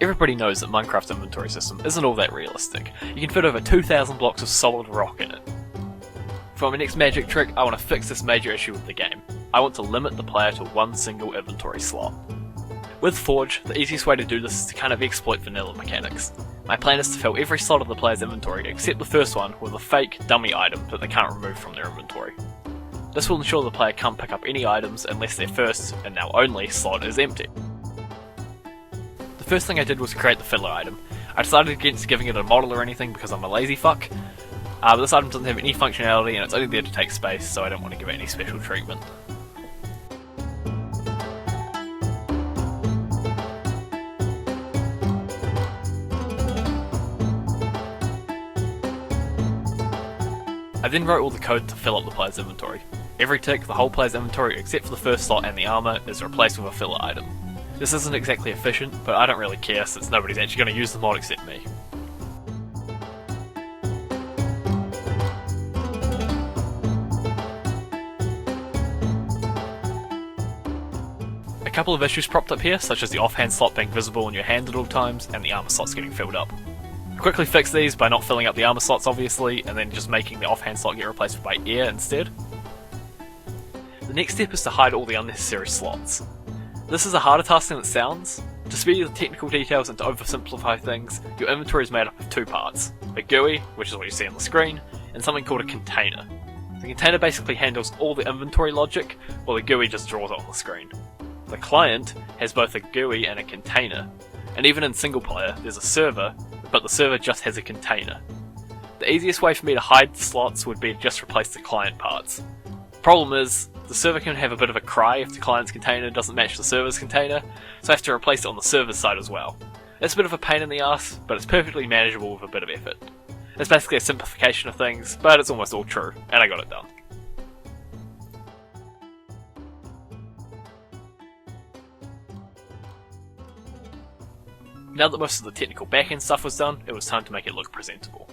Everybody knows that Minecraft's inventory system isn't all that realistic. You can fit over 2,000 blocks of solid rock in it. For my next magic trick, I want to fix this major issue with the game. I want to limit the player to one single inventory slot. With Forge, the easiest way to do this is to kind of exploit vanilla mechanics. My plan is to fill every slot of the player's inventory except the first one with a fake, dummy item that they can't remove from their inventory. This will ensure the player can't pick up any items unless their first, and now only, slot is empty. The first thing I did was create the filler item. I decided against giving it a model or anything because I'm a lazy fuck, but this item doesn't have any functionality and it's only there to take space, so I don't want to give it any special treatment. I then wrote all the code to fill up the player's inventory. Every tick, the whole player's inventory except for the first slot and the armor is replaced with a filler item. This isn't exactly efficient, but I don't really care since nobody's actually going to use the mod except me. A couple of issues propped up here, such as the offhand slot being visible in your hand at all times and the armor slots getting filled up. Quickly fix these by not filling up the armor slots obviously, and then just making the offhand slot get replaced by air instead. The next step is to hide all the unnecessary slots. This is a harder task than it sounds. To speed the technical details and to oversimplify things, your inventory is made up of two parts. A GUI, which is what you see on the screen, and something called a container. The container basically handles all the inventory logic, while the GUI just draws it on the screen. The client has both a GUI and a container, and even in single player there's a server, but the server just has a container. The easiest way for me to hide the slots would be to just replace the client parts. Problem is, the server can have a bit of a cry if the client's container doesn't match the server's container, so I have to replace it on the server's side as well. It's a bit of a pain in the ass, but it's perfectly manageable with a bit of effort. It's basically a simplification of things, but it's almost all true, and I got it done. Now that most of the technical backend stuff was done, it was time to make it look presentable.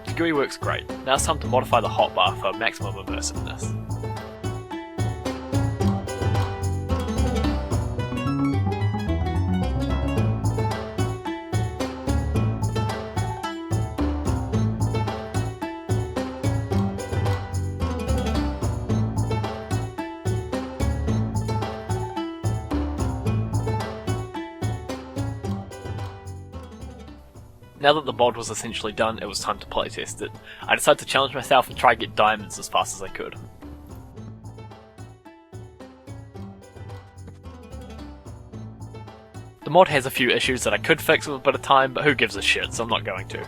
The GUI works great. Now it's time to modify the hotbar for maximum immersiveness. Now that the mod was essentially done, it was time to playtest it. I decided to challenge myself and try and get diamonds as fast as I could. The mod has a few issues that I could fix with a bit of time, but who gives a shit, so I'm not going to.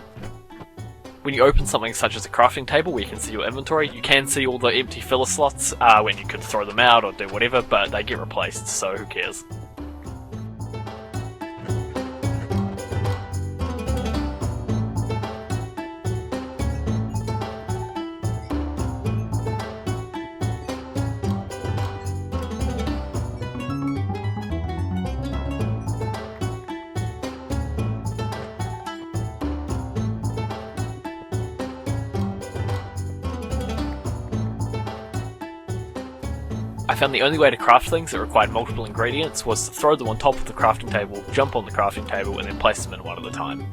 When you open something such as a crafting table where you can see your inventory, you can see all the empty filler slots when you could throw them out or do whatever, but they get replaced, so who cares. I found the only way to craft things that required multiple ingredients was to throw them on top of the crafting table, jump on the crafting table, and then place them in one at a time.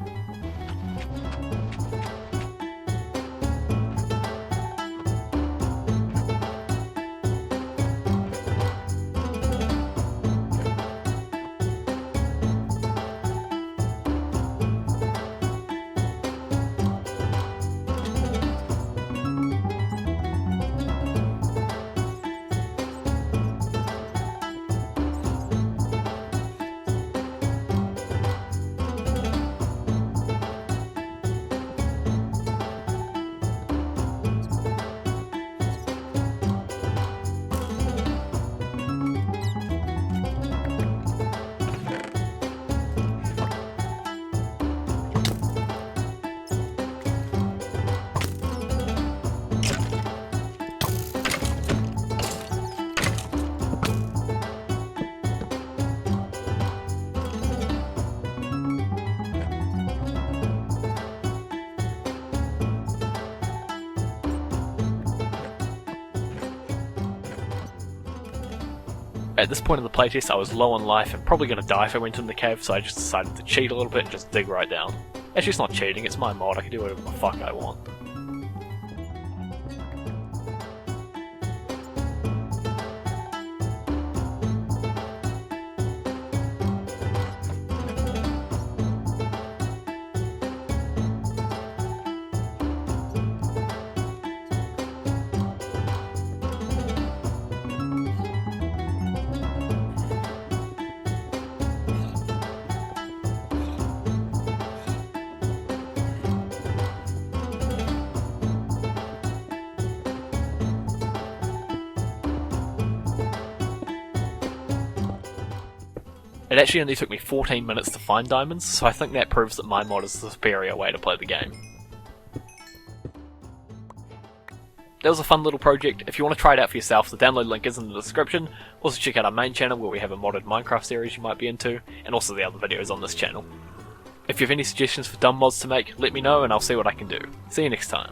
At this point in the playtest I was low on life and probably going to die if I went in the cave, so I just decided to cheat a little bit and just dig right down. Actually, it's not cheating, it's my mod, I can do whatever the fuck I want. It actually only took me 14 minutes to find diamonds, so I think that proves that my mod is the superior way to play the game. That was a fun little project. If you want to try it out for yourself, the download link is in the description. Also check out our main channel where we have a modded Minecraft series you might be into, and also the other videos on this channel. If you have any suggestions for dumb mods to make, let me know and I'll see what I can do. See you next time.